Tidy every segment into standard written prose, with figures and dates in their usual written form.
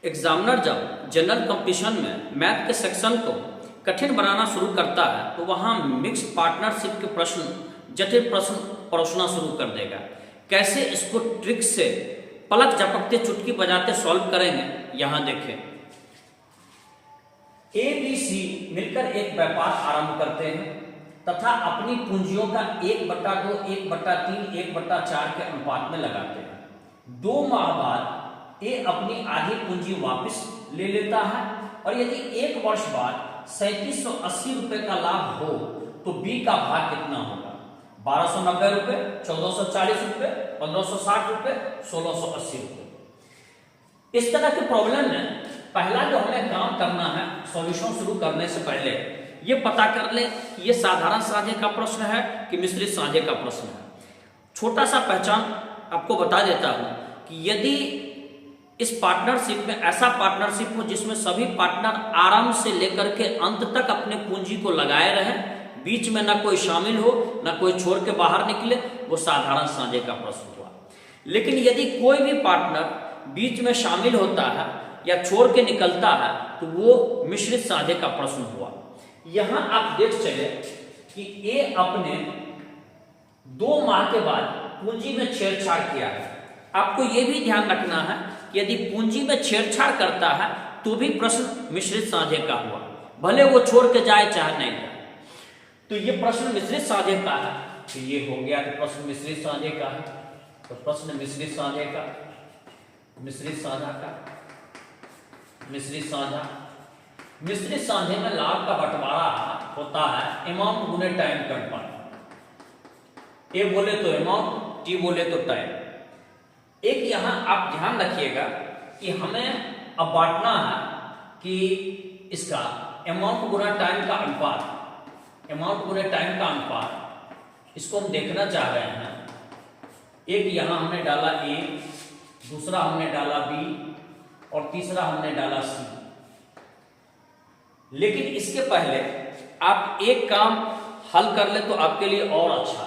Examiner जब general competition में math के सेक्शन को कठिन बनाना शुरू करता है तो वहाँ मिक्स पार्टनरशिप के प्रश्न, जटिल प्रश्न परोसना शुरू कर देगा। कैसे इसको ट्रिक से पलक झपकते चुटकी बजाते सॉल्व करेंगे, यहाँ देखें। ABC मिलकर एक व्यापार आरंभ करते हैं तथा अपनी पूंजियों का 1/2, 1/3, 1/4 के अनुपात में लगाते हैं। 2 माह बाद ए अपनी आधी पूंजी वापस ले लेता है और यदि 1 वर्ष बाद 3780 रुपए का लाभ हो तो बी का भाग कितना होगा? 1290 रुपए, 1440 रुपए, 1560 रुपए, 1680 रुपए। इस तरह के प्रॉब्लम में पहला जो हमें काम करना है, सॉल्यूशन शुरू करने से पहले ये पता कर ले कि ये साधारण साझे का प्रश्न है कि मिश्रित साझे का प्रश्न है। छोटा सा पहचान आपको बता देता हूं कि यदि इस पार्टनरशिप में ऐसा पार्टनरशिप हो जिसमें सभी पार्टनर आरंभ से लेकर के अंत तक अपने पूंजी को लगाए रहें, बीच में ना कोई शामिल हो ना कोई छोड़ के बाहर निकले, वो साधारण साझे का प्रश्न हुआ। लेकिन यदि कोई भी पार्टनर बीच में शामिल होता है या छोड़ के निकलता है तो वो मिश्रित साझे का प्रश्न हुआ। यहां आप देख चले कि ए अपने 2 माह के बाद पूंजी में छेड़छाड़ किया है। आपको यह भी ध्यान रखना है कि यदि पूंजी में छेड़छाड़ करता है तो भी प्रश्न मिश्रित साझे का हुआ, भले वो छोड़ के जाए चाहे नहीं जाए। तो ये प्रश्न मिश्रित साझे का है, तो ये हो गया कि प्रश्न मिश्रित साझे का है। तो प्रश्न मिश्रित साझे का, मिश्रित साझा का, मिश्रित साझा। मिश्रित साझे में लाभ का बंटवारा होता है अमाउंट गुने टाइम का अनुपात। ए बोले तो अमाउंट, टी बोले तो टाइम। एक यहां आप ध्यान रखिएगा कि हमें अब बांटना है कि इसका अमाउंट गुना टाइम का अनुपात, अमाउंट गुने टाइम का अनुपात, इसको हम देखना चाह रहे हैं। एक यहां हमने डाला ए, दूसरा हमने डाला बी और तीसरा हमने डाला सी। लेकिन इसके पहले आप एक काम हल कर ले तो आपके लिए और अच्छा।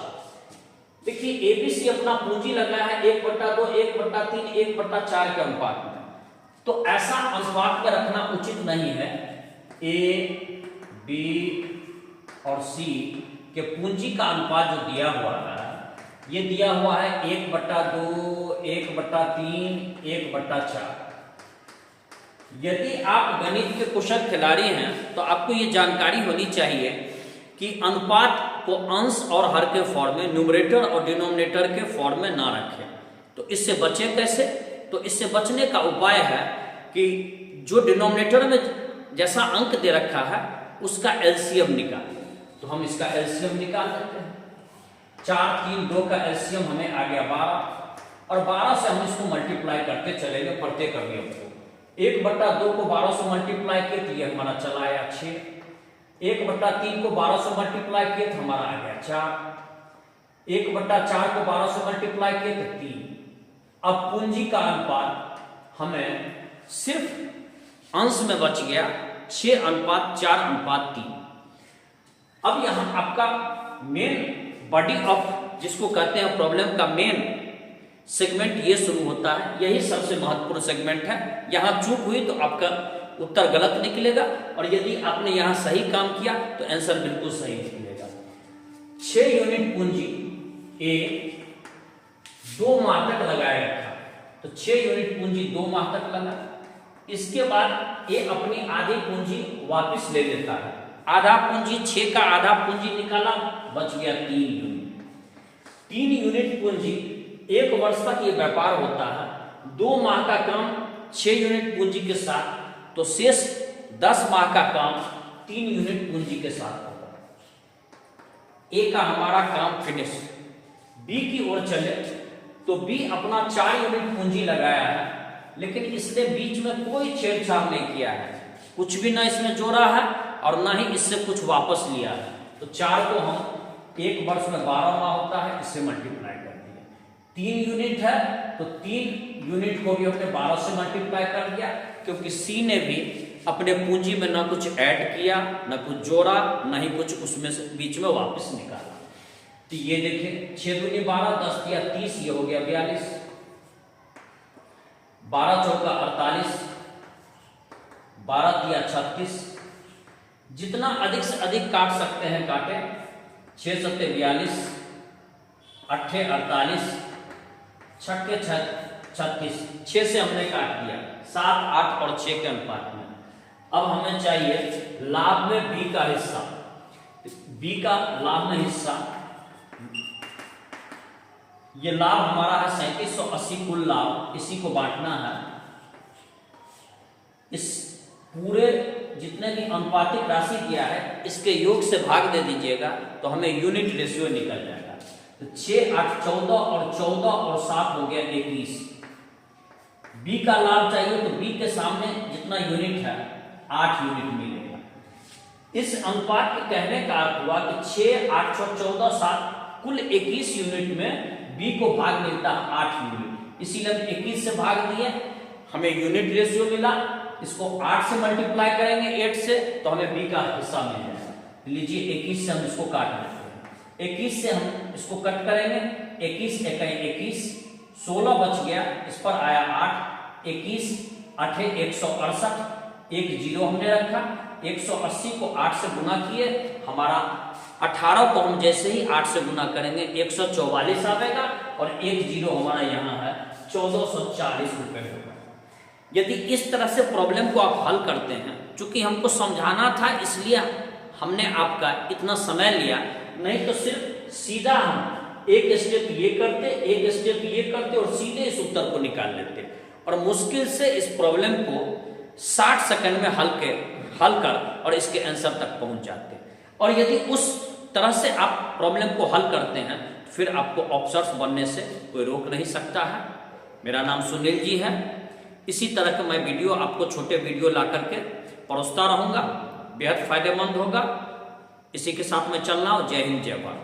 देखिए एबीसी अपना पूंजी लगा है 1/2, 1/3, 1/4 के अनुपात में, तो ऐसा अनुपात में रखना उचित नहीं है। ए, बी और सी के पूंजी का अनुपात जो दिया हुआ है, ये दिया हुआ है 1/2, 1/3, 1/4। यदि आप गणित के कुशल खिलाड़ी हैं तो आपको ये जानकारी होनी चाहिए कि अनुपात को अंश और हर के फॉर्म में, न्यूमरेटर और डिनोमिनेटर के फॉर्म में ना रखें। तो इससे बचें कैसे? तो इससे बचने का उपाय है कि जो डिनोमिनेटर में जैसा अंक दे रखा है उसका एलसीएम निकालें। तो हम इसका एलसीएम निकाल लेते हैं। 4, 3, 2 का एलसीएम हमें आ गया 12 और 12 से हम इसको मल्टीप्लाई करते चलेंगे प्रत्येक अवयव को। 1/2 को 12 से मल्टीप्लाई किए तो ये हमारा चला आया 6। 1/3 को 12 से मल्टीप्लाई किए तो हमारा आ गया 4। 1/4 को 12 से मल्टीप्लाई किए तो 3। अब पूंजी का अनुपात हमें सिर्फ अंश में बच गया 6:4:3। अब यहां आपका मेन बॉडी ऑफ, जिसको कहते हैं प्रॉब्लम का मेन सेगमेंट, ये शुरू होता है। यही सबसे महत्वपूर्ण सेगमेंट है। यहां चूक हुई तो आपका उत्तर गलत निकलेगा और यदि आपने यहां सही काम किया तो आंसर बिल्कुल सही निकलेगा। 6 यूनिट पूंजी ए 2 माह तक लगाए रखा, तो 6 यूनिट पूंजी 2 माह तक लगा। इसके बाद ए अपनी आधी पूंजी वापस ले लेता है। आधा पूंजी, 6 का आधा पूंजी निकाला, बच गया 3 यूनिट। 3 यूनिट पूंजी 1 वर्ष तक ये व्यापार होता है। 2 माह का काम 6 यूनिट पूंजी के साथ, तो शेष 10 माह का काम 3 यूनिट पूंजी के साथ होगा। ए का हमारा काम फिनिश। बी की ओर चले तो बी अपना 4 यूनिट पूंजी लगाया है, लेकिन इसने बीच में कोई छेड़छाड़ नहीं किया है, कुछ भी ना इसमें जोड़ा है और ना ही इससे कुछ वापस लिया है। तो 4 को हम 1 वर्ष में 12 माह होता है, इससे मल्टीप्लाई कर दिया। 3 यूनिट है तो 3 यूनिट को भी हमने 12 से मल्टीप्लाई कर दिया, क्योंकि सी ने भी अपने पूंजी में ना कुछ ऐड किया, ना कुछ जोड़ा, ना ही कुछ उसमें से बीच में वापस निकाला। तो ये देखिए 6 दूनी 12, 10 या 30, ये हो गया 42। 12 चौका 48, 12 या 36, जितना अधिक से अधिक काट सकते हैं काटे। 6 सत्ते 42, 8 48, 6 के 36, 6 से हमने काट दिया, 7, 8 और 6 के अनुपात में। अब हमें चाहिए लाभ में बी का हिस्सा, बी का लाभ में हिस्सा। ये लाभ हमारा है 3780 कुल लाभ, इसी को बांटना है। इस पूरे जितने भी अनुपातिक राशि किया है इसके योग से भाग दे दीजिएगा तो हमें यूनिट रेशियो निकल जाएगा। तो 6, 8, 14 और 14 और 7 हो गया 21। बी का लाभ चाहिए तो बी के सामने जितना यूनिट है 8 यूनिट मिलेगा। इस अनुपात के कहने का अर्थ हुआ कि 6, 8, 14, 7 कुल 21 यूनिट में बी को भाग मिलता है 8 यूनिट, इसीलिए हम 21 से भाग दिए, हमें यूनिट रेशियो मिला। इसको 8 से मल्टीप्लाई करेंगे 8 से तो हमें बी का हिस्सा मिल जाएगा। लीजिए 21 से हम इसको काट लेते हैं, 21 से हम इसको कट करेंगे, 21 × 21, 16 बच गया, इस पर आया 8, 21, 8 168, एक जीरो हमने रखा, 180 को 8 से गुना किए, हमारा 18 को हम जैसे ही 8 से गुना करेंगे 144 आएगा और एक जीरो हमारा यहाँ है 1440 रुपए होगा। यदि इस तरह से प्रॉब्लम को आप हल करते हैं, चूंकि हमको समझाना था इसलिए हमने आपका इतना समय लिया, नहीं तो सिर्फ सीधा हम एक स्टेप ये करते, एक स्टेप ये करते और सीधे इस उत्तर को निकाल लेते, और मुश्किल से इस प्रॉब्लम को 60 सेकंड में हल कर और इसके आंसर तक पहुंच जाते। और यदि उस तरह से आप प्रॉब्लम को हल करते हैं तो फिर आपको ऑफिसर्स बनने से कोई रोक नहीं सकता है। मेरा नाम सुनील जी है। इसी तरह के मैं वीडियो आपको छोटे वीडियो ला करके परोसता रहूंगा, बेहद फायदेमंद होगा। इसी के साथ में चलना। जय हिंद, जय भारत।